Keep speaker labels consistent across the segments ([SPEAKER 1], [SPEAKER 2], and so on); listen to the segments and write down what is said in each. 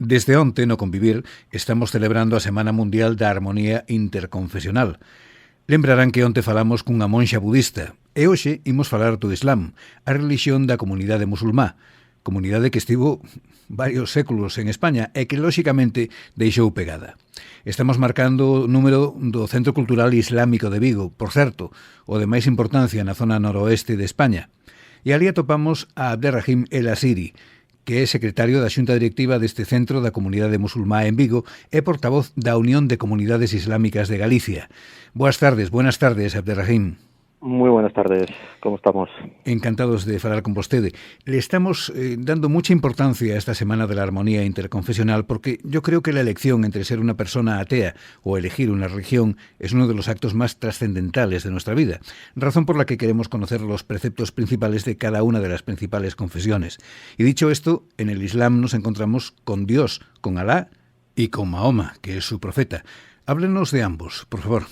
[SPEAKER 1] Desde onte, no Convivir, estamos celebrando a Semana Mundial da Armonía Interconfesional. Lembrarán que onte falamos cunha monxa budista e hoxe imos falar do Islam, a relixión da comunidade musulmá, comunidade que estivo varios séculos en España e que, lóxicamente, deixou pegada. Estamos marcando o número do Centro Cultural Islámico de Vigo, por certo, o de máis importancia na zona noroeste de España. E ali atopamos a Abderrahim El Asiri, que é secretario da Xunta Directiva deste Centro da Comunidade Musulmá en Vigo e portavoz da Unión de Comunidades Islámicas de Galicia. Buenas tardes, Abderrahim.
[SPEAKER 2] Muy buenas tardes, ¿cómo estamos?
[SPEAKER 1] Encantados de falar con vostede. Le estamos dando mucha importancia a esta Semana de la Armonía Interconfesional porque yo creo que la elección entre ser una persona atea o elegir una religión es uno de los actos más trascendentales de nuestra vida, razón por la que queremos conocer los preceptos principales de cada una de las principales confesiones. Y dicho esto, en el Islam nos encontramos con Dios, con Alá y con Mahoma, que es su profeta. Háblenos de ambos, por favor.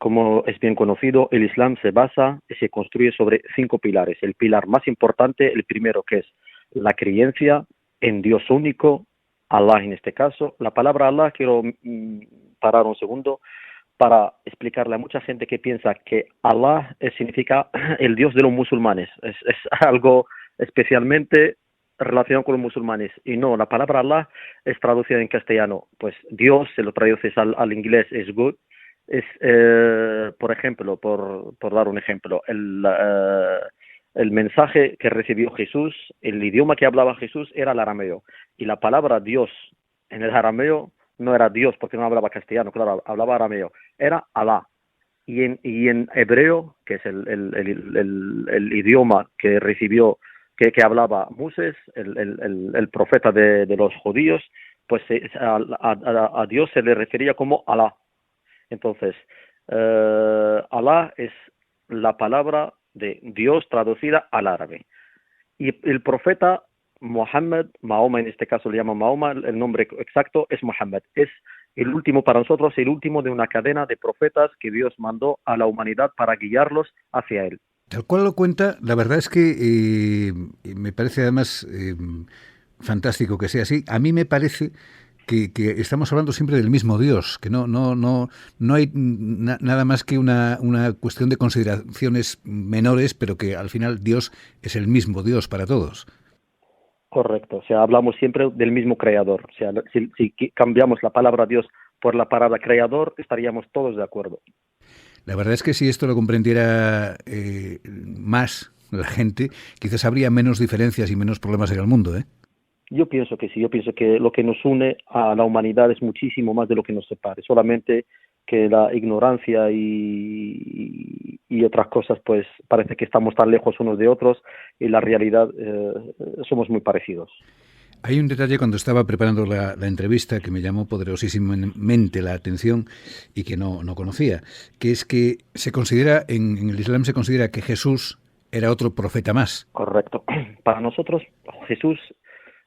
[SPEAKER 2] Como es bien conocido, el Islam se basa y se construye sobre 5 pilares. El pilar más importante, el primero, que es la creencia en Dios único, Allah en este caso. La palabra Allah, quiero parar un segundo para explicarle a mucha gente que piensa que Allah significa el Dios de los musulmanes. Es algo especialmente relacionado con los musulmanes. Y no, la palabra Allah es traducida en castellano. Pues Dios, se lo traduces al inglés, es good. Es, por ejemplo, por dar un ejemplo, el mensaje que recibió Jesús, el idioma que hablaba Jesús era el arameo. Y la palabra Dios en el arameo no era Dios porque no hablaba castellano, claro, hablaba arameo, era Alá. Y en hebreo, que es el idioma que recibió, que hablaba Moisés, el profeta de los judíos, pues a Dios se le refería como Alá. Entonces, Alá es la palabra de Dios traducida al árabe. Y el profeta Muhammad, Mahoma en este caso le llama Mahoma, el nombre exacto es Muhammad. Es el último para nosotros, el último de una cadena de profetas que Dios mandó a la humanidad para guiarlos hacia él.
[SPEAKER 1] Tal cual lo cuenta, la verdad es que me parece además fantástico que sea así. A mí me parece que estamos hablando siempre del mismo Dios, que no hay nada más que una cuestión de consideraciones menores, pero que al final Dios es el mismo Dios para todos.
[SPEAKER 2] Correcto, o sea, hablamos siempre del mismo creador. O sea, si cambiamos la palabra Dios por la palabra creador, estaríamos todos de acuerdo.
[SPEAKER 1] La verdad es que si esto lo comprendiera más la gente, quizás habría menos diferencias y menos problemas en el mundo, ¿eh?
[SPEAKER 2] Yo pienso que sí, yo pienso que lo que nos une a la humanidad es muchísimo más de lo que nos separe, solamente que la ignorancia y otras cosas, pues parece que estamos tan lejos unos de otros y la realidad somos muy parecidos.
[SPEAKER 1] Hay un detalle cuando estaba preparando la entrevista que me llamó poderosísimamente la atención y que no conocía, que es que se considera, en el Islam se considera que Jesús era otro profeta más.
[SPEAKER 2] Correcto. Para nosotros, Jesús...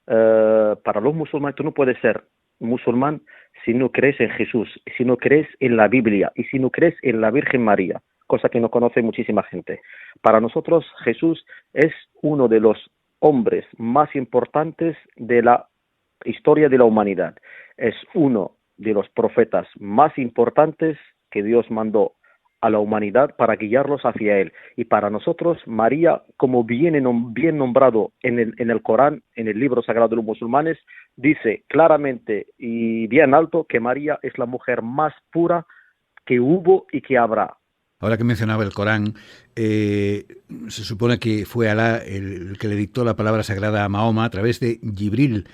[SPEAKER 2] para los musulmanes, tú no puedes ser musulmán si no crees en Jesús, si no crees en la Biblia y si no crees en la Virgen María, cosa que no conoce muchísima gente. Para nosotros, Jesús es uno de los hombres más importantes de la historia de la humanidad. Es uno de los profetas más importantes que Dios mandó a la humanidad para guiarlos hacia él. Y para nosotros, María, como bien nombrado en el Corán, en el libro sagrado de los musulmanes, dice claramente y bien alto que María es la mujer más pura que hubo y que habrá.
[SPEAKER 1] Ahora que mencionaba el Corán, se supone que fue Alá el que le dictó la palabra sagrada a Mahoma a través de Jibril,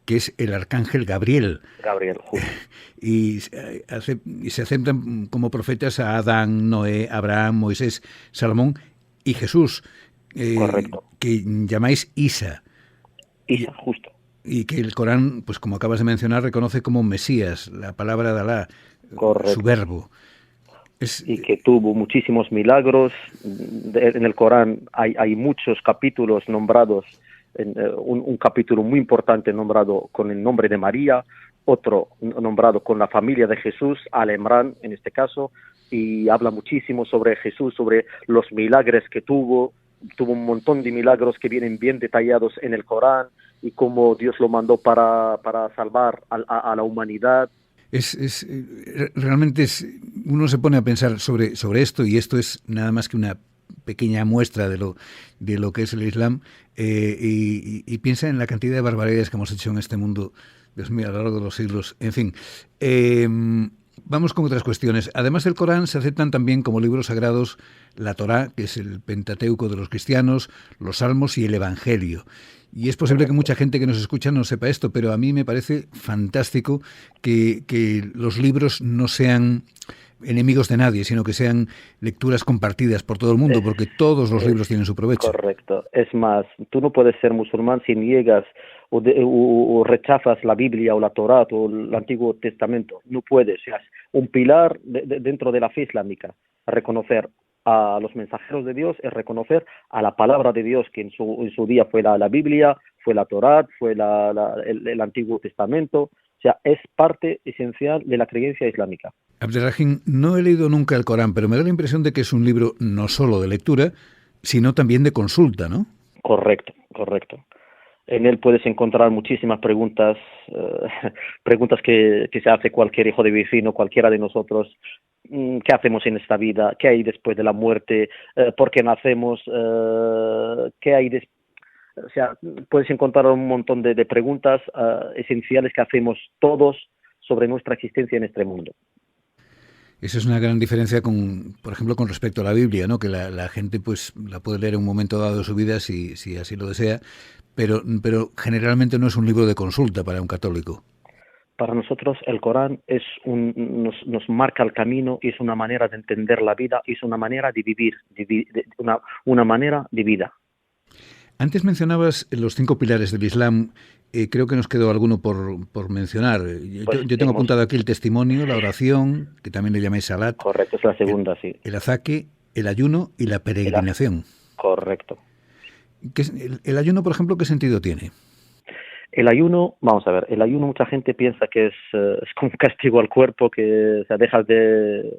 [SPEAKER 1] que es el arcángel Gabriel.
[SPEAKER 2] Gabriel, justo.
[SPEAKER 1] Y se aceptan como profetas a Adán, Noé, Abraham, Moisés, Salomón y Jesús, que llamáis Isa.
[SPEAKER 2] Isa, justo.
[SPEAKER 1] Y que el Corán, pues como acabas de mencionar, reconoce como Mesías, la palabra de Alá, su verbo.
[SPEAKER 2] Y que tuvo muchísimos milagros. En el Corán hay muchos capítulos nombrados, un capítulo muy importante nombrado con el nombre de María, otro nombrado con la familia de Jesús, Al-Imran en este caso, y habla muchísimo sobre Jesús, sobre los milagros que tuvo un montón de milagros que vienen bien detallados en el Corán, y cómo Dios lo mandó para salvar a la humanidad.
[SPEAKER 1] Realmente uno se pone a pensar sobre esto, y esto es nada más que una pequeña muestra de lo que es el Islam, y piensa en la cantidad de barbaridades que hemos hecho en este mundo, Dios mío, a lo largo de los siglos. En fin, vamos con otras cuestiones. Además del Corán, se aceptan también como libros sagrados la Torá, que es el Pentateuco de los cristianos, los Salmos y el Evangelio. Y es posible que mucha gente que nos escucha no sepa esto, pero a mí me parece fantástico que los libros no sean enemigos de nadie, sino que sean lecturas compartidas por todo el mundo, porque todos los libros tienen su provecho.
[SPEAKER 2] Correcto. Es más, tú no puedes ser musulmán si niegas o rechazas la Biblia o la Torá o el Antiguo Testamento. No puedes. O sea, es un pilar dentro de la fe islámica. Reconocer a los mensajeros de Dios es reconocer a la palabra de Dios, que en su día fue la Biblia, fue la Torá, fue el Antiguo Testamento. O sea, es parte esencial de la creencia islámica.
[SPEAKER 1] Abderrahim, no he leído nunca el Corán, pero me da la impresión de que es un libro no solo de lectura, sino también de consulta, ¿no?
[SPEAKER 2] Correcto. En él puedes encontrar muchísimas preguntas, preguntas que se hace cualquier hijo de vecino, cualquiera de nosotros. ¿Qué hacemos en esta vida? ¿Qué hay después de la muerte? ¿Por qué nacemos? ¿Qué hay después? O sea, puedes encontrar un montón de preguntas esenciales que hacemos todos sobre nuestra existencia en este mundo.
[SPEAKER 1] Esa es una gran diferencia por ejemplo, con respecto a la Biblia, ¿no? Que la gente pues la puede leer en un momento dado de su vida si así lo desea, pero generalmente no es un libro de consulta para un católico.
[SPEAKER 2] Para nosotros el Corán nos marca el camino, y es una manera de entender la vida, y es una manera de vivir, una manera de vida.
[SPEAKER 1] Antes mencionabas los 5 pilares del Islam. Creo que nos quedó alguno por mencionar. Yo tengo apuntado aquí el testimonio, la oración, que también le llamáis salat.
[SPEAKER 2] Correcto, es la segunda, sí.
[SPEAKER 1] El azaque, el ayuno y la peregrinación.
[SPEAKER 2] Correcto.
[SPEAKER 1] El ayuno, por ejemplo, ¿qué sentido tiene?
[SPEAKER 2] El ayuno, vamos a ver, el ayuno mucha gente piensa que es como un castigo al cuerpo, que dejas de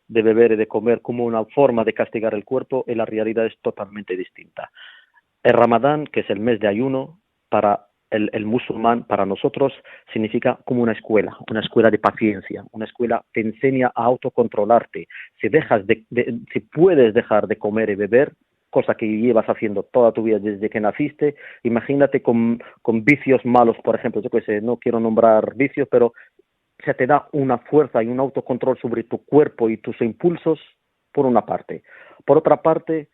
[SPEAKER 2] beber y de comer como una forma de castigar el cuerpo, y la realidad es totalmente distinta. El Ramadán, que es el mes de ayuno, para el musulmán, para nosotros, significa como una escuela de paciencia, una escuela que te enseña a autocontrolarte. Si puedes dejar de comer y beber, cosa que llevas haciendo toda tu vida desde que naciste, imagínate con vicios malos, por ejemplo, yo qué sé, no quiero nombrar vicios, pero se te da una fuerza y un autocontrol sobre tu cuerpo y tus impulsos, por una parte. Por otra parte,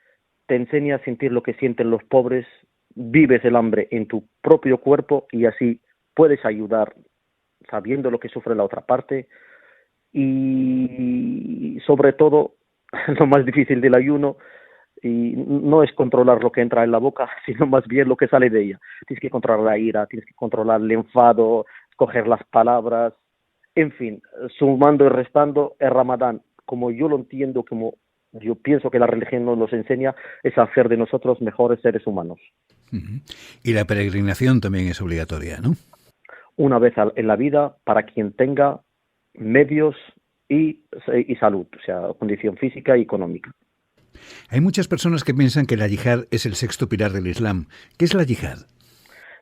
[SPEAKER 2] te enseña a sentir lo que sienten los pobres, vives el hambre en tu propio cuerpo, y así puedes ayudar sabiendo lo que sufre la otra parte. Y sobre todo, lo más difícil del ayuno y no es controlar lo que entra en la boca, sino más bien lo que sale de ella. Tienes que controlar la ira, tienes que controlar el enfado, escoger las palabras, en fin, sumando y restando. El Ramadán, como yo lo entiendo, como yo pienso que la religión nos los enseña, es hacer de nosotros mejores seres humanos.
[SPEAKER 1] Uh-huh. Y la peregrinación también es obligatoria, ¿no?
[SPEAKER 2] Una vez en la vida, para quien tenga medios y salud, o sea, condición física y económica.
[SPEAKER 1] Hay muchas personas que piensan que la yihad es el 6º pilar del Islam. ¿Qué es la yihad?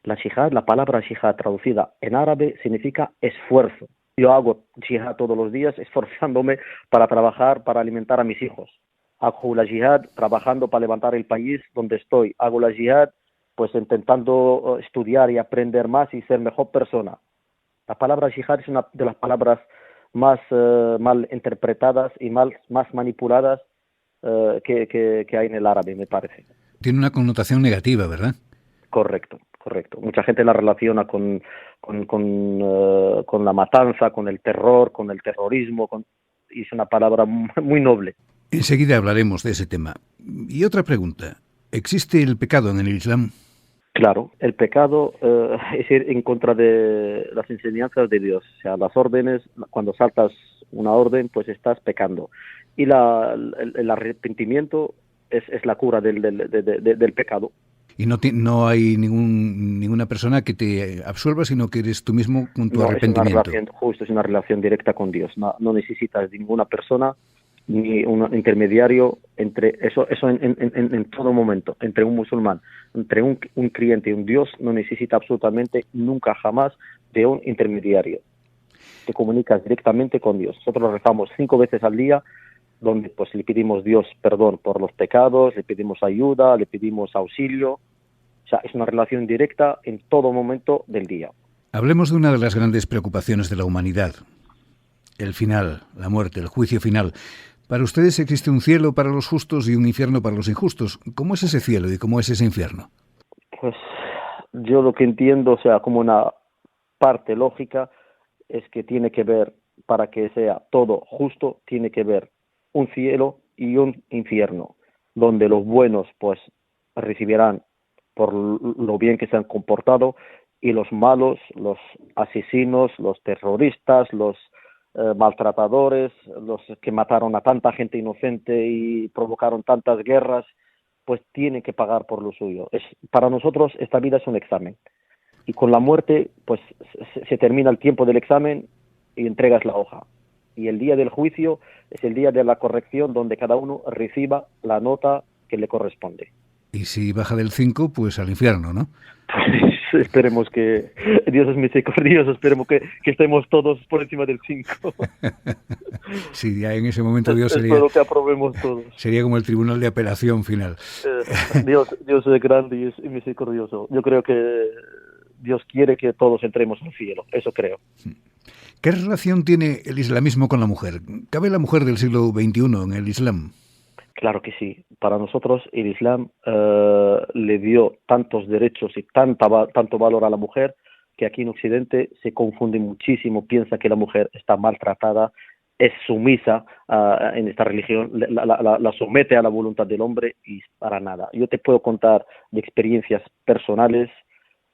[SPEAKER 2] La yihad, la palabra yihad traducida en árabe significa esfuerzo. Yo hago yihad todos los días esforzándome para trabajar, para alimentar a mis hijos. Hago la yihad trabajando para levantar el país donde estoy. Hago la yihad pues intentando estudiar y aprender más y ser mejor persona. La palabra yihad es una de las palabras más mal interpretadas y más manipuladas que hay en el árabe, me parece.
[SPEAKER 1] Tiene una connotación negativa, ¿verdad?
[SPEAKER 2] Correcto. Mucha gente la relaciona con la matanza, con el terror, con el terrorismo, y es una palabra muy noble.
[SPEAKER 1] Enseguida hablaremos de ese tema. Y otra pregunta, ¿existe el pecado en el Islam?
[SPEAKER 2] Claro, el pecado es ir en contra de las enseñanzas de Dios. O sea, las órdenes, cuando saltas una orden, pues estás pecando. Y el arrepentimiento es la cura del pecado. Y
[SPEAKER 1] no hay ninguna persona que te absuelva, sino que eres tú mismo con tu arrepentimiento.
[SPEAKER 2] Es una relación directa con Dios. No necesitas de ninguna persona ni un intermediario entre eso en todo momento, entre un musulmán, entre un creyente y un Dios, no necesita absolutamente nunca jamás de un intermediario. Te comunicas directamente con Dios. Nosotros rezamos 5 veces al día, donde pues le pedimos a Dios perdón por los pecados, le pedimos ayuda, le pedimos auxilio. O sea, es una relación directa en todo momento del día.
[SPEAKER 1] Hablemos de una de las grandes preocupaciones de la humanidad, el final, la muerte, el juicio final. Para ustedes existe un cielo para los justos y un infierno para los injustos. ¿Cómo es ese cielo y cómo es ese infierno?
[SPEAKER 2] Pues yo lo que entiendo, o sea, como una parte lógica, es que tiene que ver, para que sea todo justo, tiene que ver un cielo y un infierno, donde los buenos pues recibirán por lo bien que se han comportado y los malos, los asesinos, los terroristas, los maltratadores, los que mataron a tanta gente inocente y provocaron tantas guerras, pues tienen que pagar por lo suyo. Para nosotros esta vida es un examen y con la muerte pues se termina el tiempo del examen y entregas la hoja. Y el día del juicio es el día de la corrección, donde cada uno reciba la nota que le corresponde.
[SPEAKER 1] Y si baja del 5, pues al infierno, ¿no?
[SPEAKER 2] Pues esperemos que Dios es misericordioso, esperemos que estemos todos por encima del 5.
[SPEAKER 1] Sí, ya en ese momento Dios sería...
[SPEAKER 2] Espero que aprobemos todos.
[SPEAKER 1] Sería como el tribunal de apelación final.
[SPEAKER 2] Dios es grande y es misericordioso. Yo creo que Dios quiere que todos entremos al cielo, eso creo.
[SPEAKER 1] ¿Qué relación tiene el islamismo con la mujer? ¿Cabe la mujer del siglo XXI en el Islam?
[SPEAKER 2] Claro que sí. Para nosotros el Islam le dio tantos derechos y tanto valor a la mujer que aquí en Occidente se confunde muchísimo, piensa que la mujer está maltratada, es sumisa en esta religión, la somete a la voluntad del hombre y para nada. Yo te puedo contar de experiencias personales.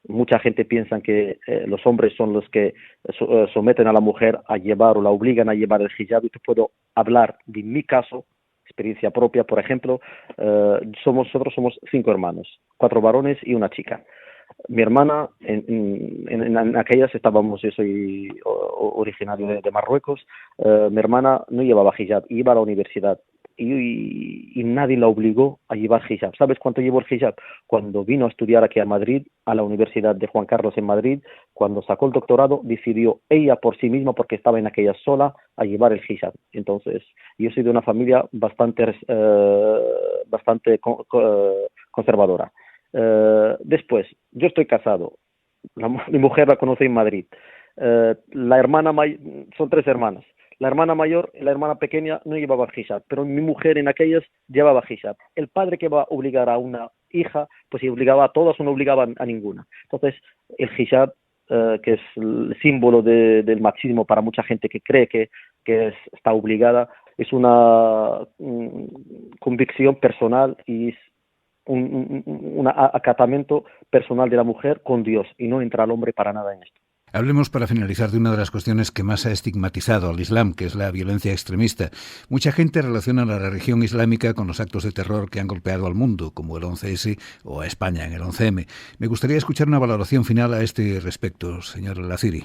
[SPEAKER 2] Mucha gente piensa que los hombres son los que someten a la mujer a llevar o la obligan a llevar el hijab, y te puedo hablar de mi caso, experiencia propia. Por ejemplo, nosotros somos 5 hermanos, 4 varones y una chica. Mi hermana, en aquellas estábamos, yo soy originario de Marruecos, mi hermana no llevaba hijab, iba a la universidad y nadie la obligó a llevar hijab. ¿Sabes cuánto llevó el hijab? Cuando vino a estudiar aquí a Madrid, a la Universidad de Juan Carlos en Madrid, cuando sacó el doctorado, decidió ella por sí misma, porque estaba en aquella sola, a llevar el hijab. Entonces, yo soy de una familia bastante conservadora. Después, yo estoy casado, mi mujer la conocí en Madrid, la hermana son 3 hermanas, la hermana mayor y la hermana pequeña no llevaba hijab, pero mi mujer en aquellas llevaba hijab. El padre que va a obligar a una hija, pues si obligaba a todas o no obligaba a ninguna. Entonces el hijab, que es el símbolo del machismo para mucha gente que cree que está obligada, es una convicción personal y es un acatamiento personal de la mujer con Dios, y no entra el hombre para nada en esto.
[SPEAKER 1] Hablemos, para finalizar, de una de las cuestiones que más ha estigmatizado al Islam, que es la violencia extremista. Mucha gente relaciona la religión islámica con los actos de terror que han golpeado al mundo, como el 11S o a España en el 11M. Me gustaría escuchar una valoración final a este respecto, señor El-Aziri.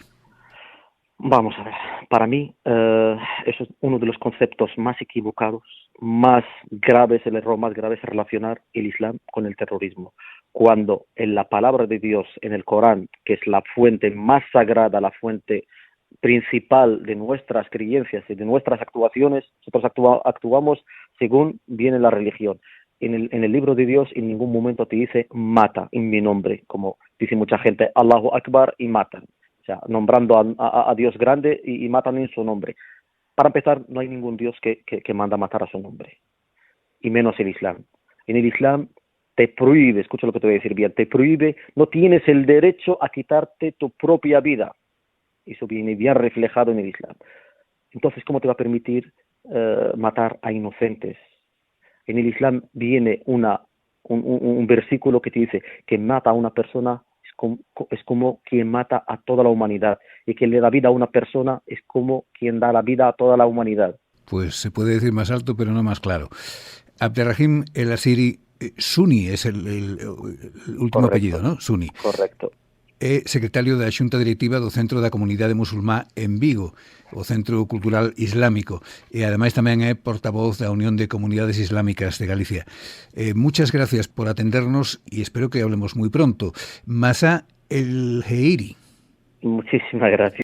[SPEAKER 2] Vamos a ver, para mí eso es uno de los conceptos más equivocados, más graves, el error más grave es relacionar el Islam con el terrorismo. Cuando en la palabra de Dios, en el Corán, que es la fuente más sagrada, la fuente principal de nuestras creencias y de nuestras actuaciones, nosotros actuamos según viene la religión. En el libro de Dios en ningún momento te dice mata en mi nombre, como dice mucha gente, Allahu Akbar, y matan. O sea, nombrando a Dios grande y matan en su nombre. Para empezar, no hay ningún Dios que manda matar a su nombre, y menos el Islam. En el Islam te prohíbe, escucha lo que te voy a decir bien, te prohíbe, no tienes el derecho a quitarte tu propia vida. Eso viene bien reflejado en el Islam. Entonces, ¿cómo te va a permitir matar a inocentes? En el Islam viene un versículo que te dice que mata a una persona es como quien mata a toda la humanidad, y quien le da vida a una persona es como quien da la vida a toda la humanidad.
[SPEAKER 1] Pues se puede decir más alto, pero no más claro. Abderrahim El-Aziri, Sunni es el último apellido, ¿no? Sunni.
[SPEAKER 2] Correcto.
[SPEAKER 1] é secretario da Xunta Directiva do Centro da Comunidade Musulmá en Vigo, o Centro Cultural Islámico, e ademais tamén é portavoz da Unión de Comunidades Islámicas de Galicia. Muchas gracias por atendernos e espero que hablemos moi pronto. Masá el Heiri.
[SPEAKER 2] Muchísimas gracias.